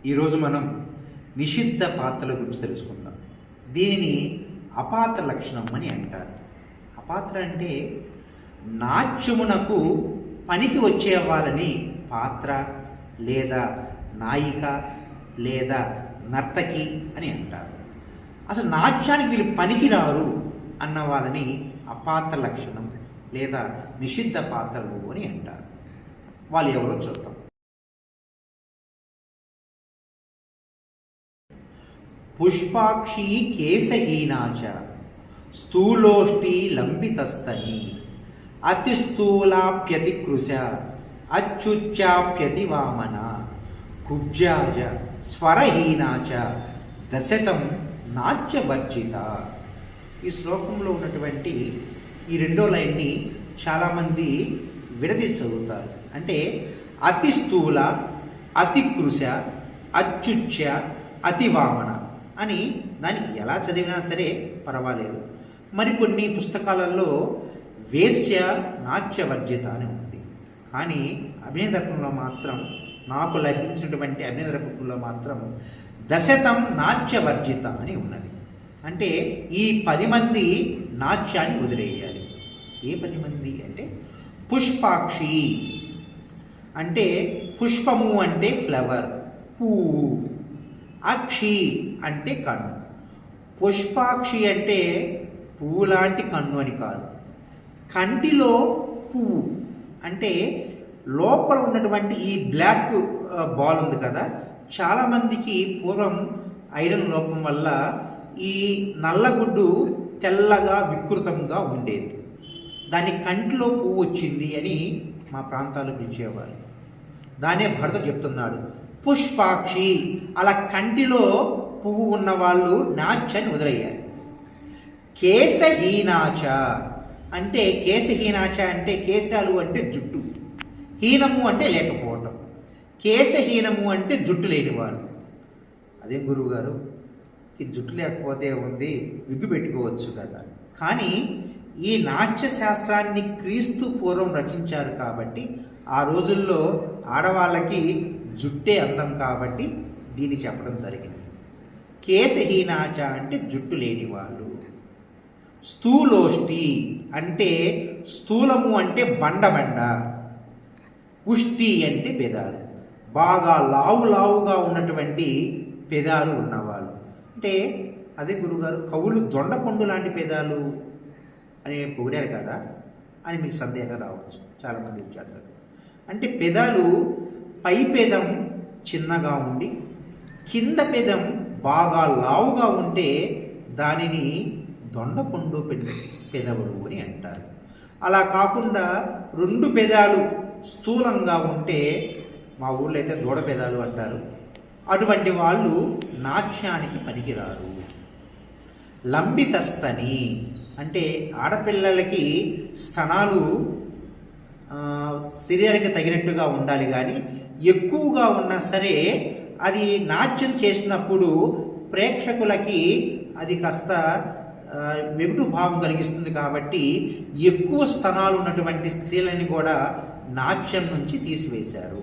ఈరోజు మనం నిషిద్ధ పాత్రల గురించి తెలుసుకుందాం. దీనిని అపాత్ర లక్షణం అని అంటారు. అపాత్ర అంటే నాట్యమునకు పనికి వచ్చే వాళ్ళని పాత్ర లేదా నాయిక లేదా నర్తకి అని అంటారు. అసలు నాట్యానికి వీళ్ళు పనికిరారు అన్న వాళ్ళని అపాత్ర లక్షణం లేదా నిషిద్ధ పాత్రలు అని అంటారు. వాళ్ళు ఎవరో చూద్దాం. పుష్పాక్షి కేశహీనాచ స్థూలోష్టి లంబితస్తని అతిస్థూలాప్యతికృశ అచ్యుచ్చాప్యతి వామన కుబ్జాజ స్వరహీనాచ దశతం నాట్యవర్జిత. ఈ శ్లోకంలో ఉన్నటువంటి ఈ రెండో లైన్ని చాలామంది విడదీసి చదువుతారు. అంటే అతి స్థూల, అతి కృశ, అచ్యుచ్య, అతి వామన అని దాన్ని ఎలా చదివినా సరే పర్వాలేదు. మరికొన్ని పుస్తకాలలో వేశ్య నాట్యవర్జిత అని ఉంది. కానీ అభినయ దర్పణంలో మాత్రం, నాకు లభించినటువంటి అభినయ దర్పణంలో మాత్రం దశతం నాట్యవర్జిత అని ఉన్నది. అంటే ఈ 10 మంది నాట్యాన్ని వదిలేయాలి. ఏ 10 మంది అంటే పుష్పాక్షి అంటే పుష్పము అంటే ఫ్లవర్, పువ్వు. అక్షి అంటే కన్ను. పుష్పాక్షి అంటే పువ్వు లాంటి కన్ను అని కాదు, కంటిలో పువ్వు. అంటే లోపల ఉన్నటువంటి ఈ బ్లాక్ బాల్ ఉంది కదా, చాలామందికి పూర్వం ఐరన్ లోపం వల్ల ఈ నల్లగుడ్డు తెల్లగా వికృతంగా ఉండేది. దాని కంటిలో పువ్వు వచ్చింది అని మా ప్రాంతాల్లో పిలిచేవారు. దానే భరత చెప్తున్నాడు, పుష్పాక్షి. అలా కంటిలో పువ్వు ఉన్న వాళ్ళు నాట్యాన్ని వదిలేయాలి. కేశహీనాచ అంటే కేశహీనాచ అంటే కేశాలు అంటే జుట్టు, హీనము అంటే లేకపోవటం. కేశహీనము అంటే జుట్టు లేనివాళ్ళు. అదే గురువుగారు ఈ జుట్టు లేకపోతే ఉంది, విగ్గు పెట్టుకోవచ్చు కదా. కానీ ఈ నాట్య శాస్త్రాన్ని క్రీస్తు పూర్వం రచించారు కాబట్టి ఆ రోజుల్లో ఆడవాళ్ళకి జుట్టే అందం కాబట్టి దీన్ని చెప్పడం జరిగింది. కేశహీనాచ అంటే జుట్టు లేని వాళ్ళు. స్థూలోష్టి అంటే స్థూలము అంటే బండ, ఉష్టి అంటే పెదాలు, బాగా లావుగా ఉన్నటువంటి పెదాలు ఉన్నవాళ్ళు. అంటే అదే గురుగారు కవులు దొండపండు లాంటి పెదాలు అని పొగిడారు కదా అని మీకు సందేహం రావచ్చు చాలామంది విద్యార్థులకు. అంటే పెదాలు పై పెదం చిన్నగా ఉండి కింద పెదం బాగా లావుగా ఉంటే దానిని దొండపండు పెదవులు అని అంటారు. అలా కాకుండా 2 పెదాలు స్థూలంగా ఉంటే మా ఊళ్ళో అయితే దూడ పెదాలు అంటారు. అటువంటి వాళ్ళు నాట్యానికి పనికిరారు. లంబితస్తని అంటే ఆడపిల్లలకి స్తనాలు శరీరానికి తగినట్టుగా ఉండాలి, కానీ ఎక్కువగా ఉన్నా సరే అది నాట్యం చేసినప్పుడు ప్రేక్షకులకి అది కాస్త వెగుటు భావం కలిగిస్తుంది. కాబట్టి ఎక్కువ స్తనాలు ఉన్నటువంటి స్త్రీలని కూడా నాట్యం నుంచి తీసివేశారు.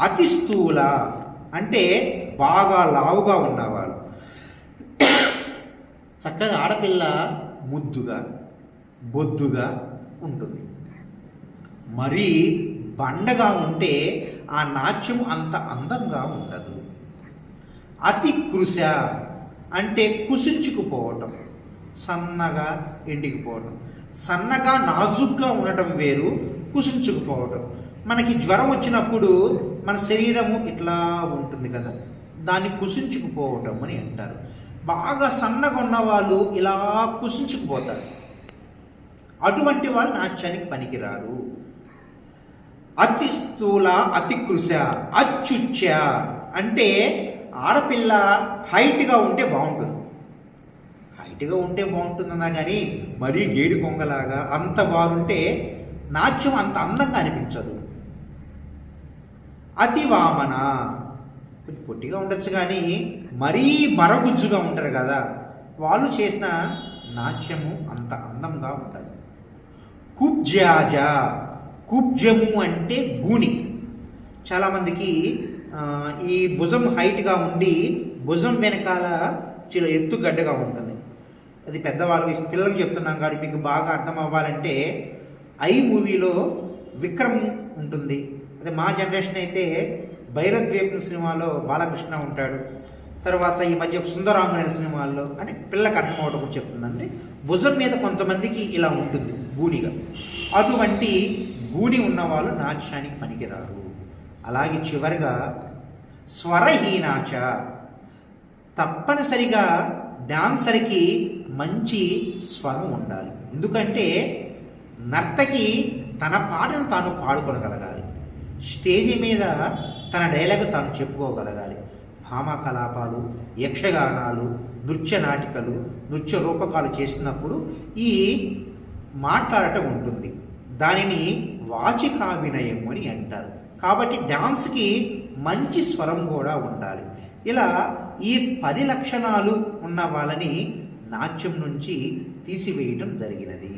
అతి స్థూల అంటే బాగా లావుగా ఉన్నవాళ్ళు. చక్కగా ఆడపిల్ల ముద్దుగా బొద్దుగా ఉంటుంది. మరీ బండగా ఉంటే ఆ నాట్యం అంత అందంగా ఉండదు. అతి కృశ అంటే కుసించుకుపోవటం, సన్నగా ఎండికిపోవటం. సన్నగా నాజుగ్గా ఉండటం వేరు, కుసించుకుపోవటం. మనకి జ్వరం వచ్చినప్పుడు మన శరీరము ఇట్లా ఉంటుంది కదా, దాన్ని కుసించుకుపోవటం అని అంటారు. బాగా సన్నగా ఉన్నవాళ్ళు ఇలా కుసించుకుపోతారు. అటువంటి వాళ్ళు నాట్యానికి పనికిరారు. అతి స్థూల, అతి కృశ, అచ్యుచ్య అంటే ఆడపిల్ల హైట్గా ఉంటే బాగుంటుంది. హైట్గా ఉంటే బాగుంటుందన్నా కానీ మరీ గేడి కొంగలాగా అంత బాగుంటే నాట్యం అంత అందంగా అనిపించదు. అతి వామన కొంచెం పొట్టిగా ఉండొచ్చు కానీ మరీ మరగుజ్జుగా ఉంటారు కదా, వాళ్ళు చేసిన నాట్యము అంత అందంగా ఉంటుంది. కుబ్జాజ కుబ్జము అంటే గూని. చాలామందికి ఈ భుజం హైట్గా ఉండి భుజం వెనకాల చిన్న ఎత్తుగడ్డగా ఉంటుంది. అది పెద్దవాళ్ళకి పిల్లలకి చెప్తున్నాం కాబట్టి మీకు బాగా అర్థం అవ్వాలంటే ఐ మూవీలో విక్రమ్ ఉంటుంది. అదే మా జనరేషన్ అయితే భైరద్వీపం సినిమాలో బాలకృష్ణ ఉంటాడు. తర్వాత ఈ మధ్య సుందరాముడు అనే సినిమాల్లో అంటే పిల్లలకు అర్థం అవడం చెప్తుందంటే భుజం మీద కొంతమందికి ఇలా ఉంటుంది గూనిగా. అటువంటి గూని ఉన్నవాళ్ళు నాట్యానికి పనికిరారు. అలాగే చివరిగా స్వరహీనాచ, తప్పనిసరిగా డాన్సర్కి మంచి స్వరం ఉండాలి. ఎందుకంటే నర్తకి తన పాటను తాను పాడుకోగలగాలి, స్టేజి మీద తన డైలాగ్ తాను చెప్పుకోగలగాలి. భామకలాపాలు, యక్షగానాలు, నృత్య నాటికలు, నృత్య రూపకాలు చేసినప్పుడు ఈ మాట్లాడటం ఉంటుంది. దానిని వాచికాభినయం అని అంటారు. కాబట్టి డాన్స్కి మంచి స్వరం కూడా ఉండాలి. ఇలా ఈ 10 లక్షణాలు ఉన్న వాళ్ళని నాట్యం నుంచి తీసివేయటం జరిగినది.